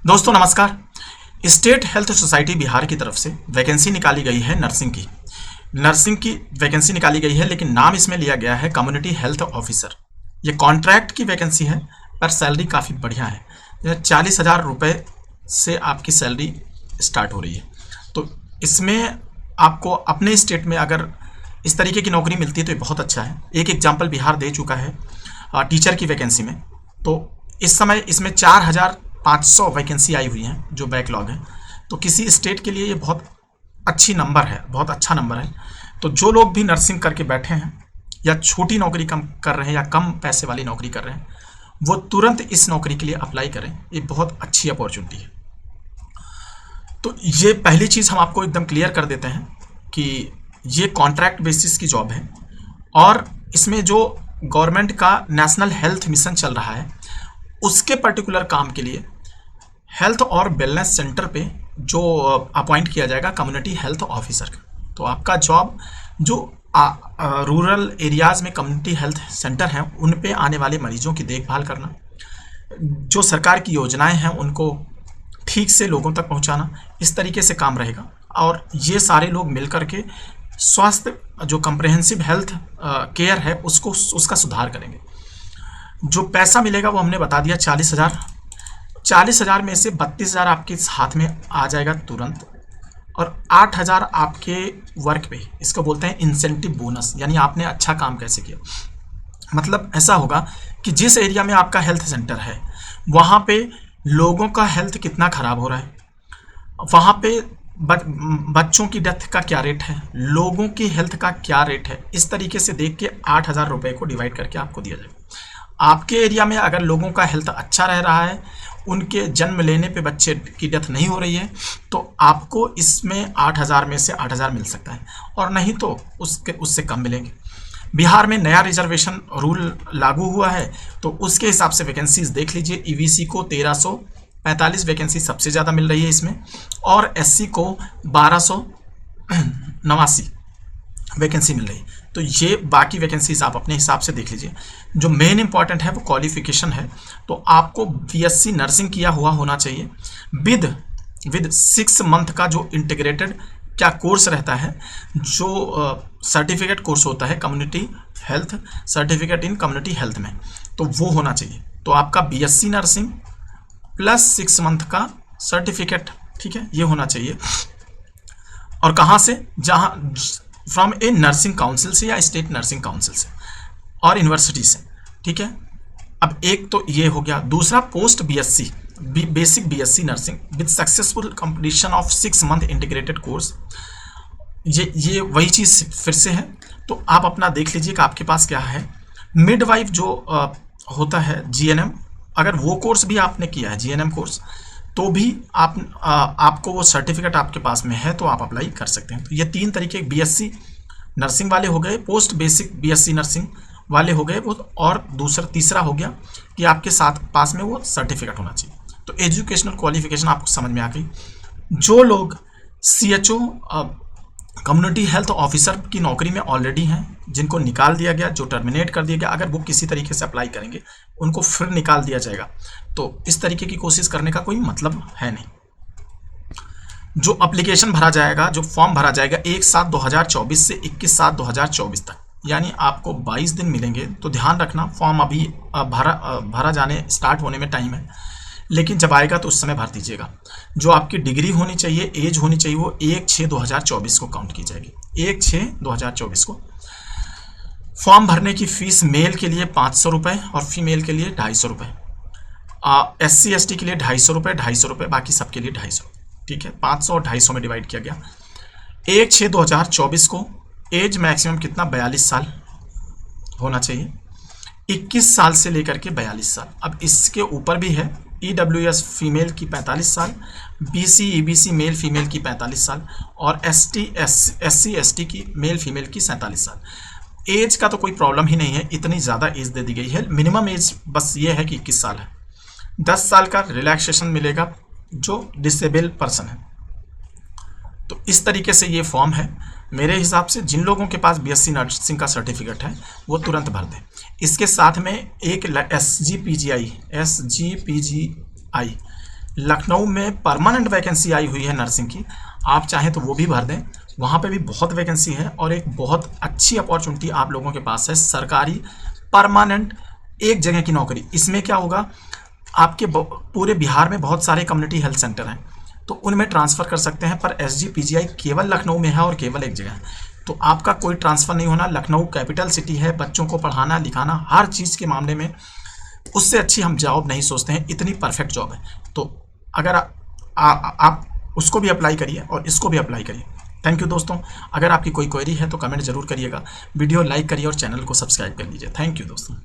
दोस्तों नमस्कार। State health society Bihar की तरफ से वैकेंसी निकाली गई है नर्सिंग की वैकेंसी निकाली गई है, लेकिन नाम इसमें लिया गया है कम्युनिटी हेल्थ ऑफिसर। ये कॉन्ट्रैक्ट की वैकेंसी है, पर सैलरी काफ़ी बढ़िया है। 40,000 रुपये से आपकी सैलरी स्टार्ट हो रही है। तो इसमें आपको अपने स्टेट में अगर इस तरीके की नौकरी मिलती है तो ये बहुत अच्छा है। एक एग्जाम्पल बिहार दे चुका है टीचर की वैकेंसी में। तो इस समय इसमें 4,500 वैकेंसी आई हुई हैं जो बैकलॉग है। तो किसी स्टेट के लिए ये बहुत अच्छी नंबर है, बहुत अच्छा नंबर है। तो जो लोग भी नर्सिंग करके बैठे हैं या छोटी नौकरी कम कर रहे हैं या कम पैसे वाली नौकरी कर रहे हैं, वो तुरंत इस नौकरी के लिए अप्लाई करें। ये बहुत अच्छी अपॉर्चुनिटी है। तो ये पहली चीज़ हम आपको एकदम क्लियर कर देते हैं कि ये कॉन्ट्रैक्ट बेसिस की जॉब है, और इसमें जो गवर्नमेंट का नेशनल हेल्थ मिशन चल रहा है उसके पर्टिकुलर काम के लिए हेल्थ और वेलनेस सेंटर पे जो अपॉइंट किया जाएगा कम्युनिटी हेल्थ ऑफिसर। तो आपका जॉब जो रूरल एरियाज़ में कम्युनिटी हेल्थ सेंटर हैं उन पे आने वाले मरीजों की देखभाल करना, जो सरकार की योजनाएं हैं उनको ठीक से लोगों तक पहुंचाना, इस तरीके से काम रहेगा। और ये सारे लोग मिलकर के स्वास्थ्य जो कम्प्रहेंसिव हेल्थ केयर है उसका सुधार करेंगे। जो पैसा मिलेगा वो हमने बता दिया 40,000 में से 32,000 आपके हाथ में आ जाएगा तुरंत, और 8,000 आपके वर्क पे, इसको बोलते हैं इंसेंटिव बोनस, यानी आपने अच्छा काम कैसे किया। मतलब ऐसा होगा कि जिस एरिया में आपका हेल्थ सेंटर है वहाँ पे लोगों का हेल्थ कितना ख़राब हो रहा है, वहाँ पे बच्चों की डेथ का क्या रेट है, लोगों की हेल्थ का क्या रेट है, इस तरीके से देख के 8,000 रुपये को डिवाइड करके आपको दिया जाएगा। आपके एरिया में अगर लोगों का हेल्थ अच्छा रह रहा है, उनके जन्म लेने पे बच्चे की डेथ नहीं हो रही है, तो आपको इसमें 8,000 में से 8,000 मिल सकता है, और नहीं तो उससे कम मिलेंगे। बिहार में नया रिजर्वेशन रूल लागू हुआ है, तो उसके हिसाब से वैकेंसीज देख लीजिए। ईबीसी को 1345 वैकेंसी सबसे ज़्यादा मिल रही है इसमें, और एससी को 1289 वैकेंसी मिल रही है। तो ये बाकी वैकेंसीज आप अपने हिसाब से देख लीजिए। जो मेन इंपॉर्टेंट है वो क्वालिफिकेशन है। तो आपको बीएससी नर्सिंग किया हुआ होना चाहिए विद 6 मंथ का जो इंटीग्रेटेड क्या कोर्स रहता है, जो सर्टिफिकेट कोर्स होता है community health certificate in community health में, तो वो होना चाहिए। तो आपका बीएससी नर्सिंग प्लस 6 मंथ का सर्टिफिकेट, ठीक है, ये होना चाहिए। और कहाँ से? जहाँ फ्रॉम ए नर्सिंग काउंसिल से या स्टेट नर्सिंग काउंसिल से और यूनिवर्सिटी से, ठीक है। अब एक तो ये हो गया। दूसरा, post BSc basic BSc nursing with successful completion of 6 month integrated course. ये वही चीज़ फिर से है। तो आप अपना देख लीजिए कि आपके पास क्या है। मिडवाइफ जो होता है जीएनएम, अगर वो कोर्स भी आपने किया है जीएनएम कोर्स, तो भी आपको वो सर्टिफिकेट आपके पास में है तो आप अप्लाई कर सकते हैं। तो ये 3 तरीके बीएससी नर्सिंग वाले हो गए, पोस्ट बेसिक बीएससी नर्सिंग वाले हो गए वो, और तीसरा हो गया कि आपके साथ पास में वो सर्टिफिकेट होना चाहिए। तो एजुकेशनल क्वालिफिकेशन आपको समझ में आ गई। जो लोग सीएचओ कम्युनिटी हेल्थ ऑफिसर की नौकरी में ऑलरेडी हैं, जिनको निकाल दिया गया, जो टर्मिनेट कर दिया गया, अगर वो किसी तरीके से अप्लाई करेंगे उनको फिर निकाल दिया जाएगा। तो इस तरीके की कोशिश करने का कोई मतलब है नहीं। जो एप्लीकेशन भरा जाएगा, जो फॉर्म भरा जाएगा 1/7/2024 से 21/7/2024 तक, यानी आपको 22 दिन मिलेंगे। तो ध्यान रखना, फॉर्म अभी भरा जाने स्टार्ट होने में टाइम है, लेकिन जब आएगा तो उस समय भर दीजिएगा। जो आपकी डिग्री होनी चाहिए, एज होनी चाहिए, वो 1/6/2024 को काउंट की जाएगी, 1/6/2024 को। फॉर्म भरने की फीस मेल के लिए 500 रुपये और फीमेल के लिए 250 रुपये। SC ST के लिए 250 रुपये, 250 रुपये, बाकी सबके लिए 250, ठीक है। 500 और 250 में डिवाइड किया गया। 1/6/2024 को एज मैक्सिमम कितना? 42 साल होना चाहिए। 21 साल से लेकर के 42 साल। अब इसके ऊपर भी है, EWS फीमेल की 45 साल, BC EBC मेल फीमेल की 45 साल, और SC ST की मेल फीमेल की 47 साल। एज का तो कोई प्रॉब्लम ही नहीं है, इतनी ज़्यादा एज दे दी गई है। मिनिमम एज बस ये है कि 21 साल है। 10 साल का रिलैक्सेशन मिलेगा जो डिसेबल पर्सन है। तो इस तरीके से ये फॉर्म है। मेरे हिसाब से जिन लोगों के पास बीएससी नर्सिंग का सर्टिफिकेट है वो तुरंत भर दें। इसके साथ में एक SGPGI लखनऊ में परमानेंट वैकेंसी आई हुई है नर्सिंग की, आप चाहें तो वो भी भर दें, वहाँ पे भी बहुत वैकेंसी है और एक बहुत अच्छी अपॉर्चुनिटी आप लोगों के पास है, सरकारी परमानेंट एक जगह की नौकरी। इसमें क्या होगा, आपके पूरे बिहार में बहुत सारे कम्युनिटी हेल्थ सेंटर हैं, तो उनमें ट्रांसफ़र कर सकते हैं, पर SGPGI केवल लखनऊ में है और केवल एक जगह है, तो आपका कोई ट्रांसफ़र नहीं होना। लखनऊ कैपिटल सिटी है, बच्चों को पढ़ाना लिखाना हर चीज़ के मामले में उससे अच्छी हम जॉब नहीं सोचते हैं, इतनी परफेक्ट जॉब है। तो अगर आप उसको भी अप्लाई करिए और इसको भी अप्लाई करिए। थैंक यू दोस्तों। अगर आपकी कोई क्वेरी है तो कमेंट जरूर करिएगा, वीडियो लाइक करिए और चैनल को सब्सक्राइब कर लीजिए। थैंक यू दोस्तों।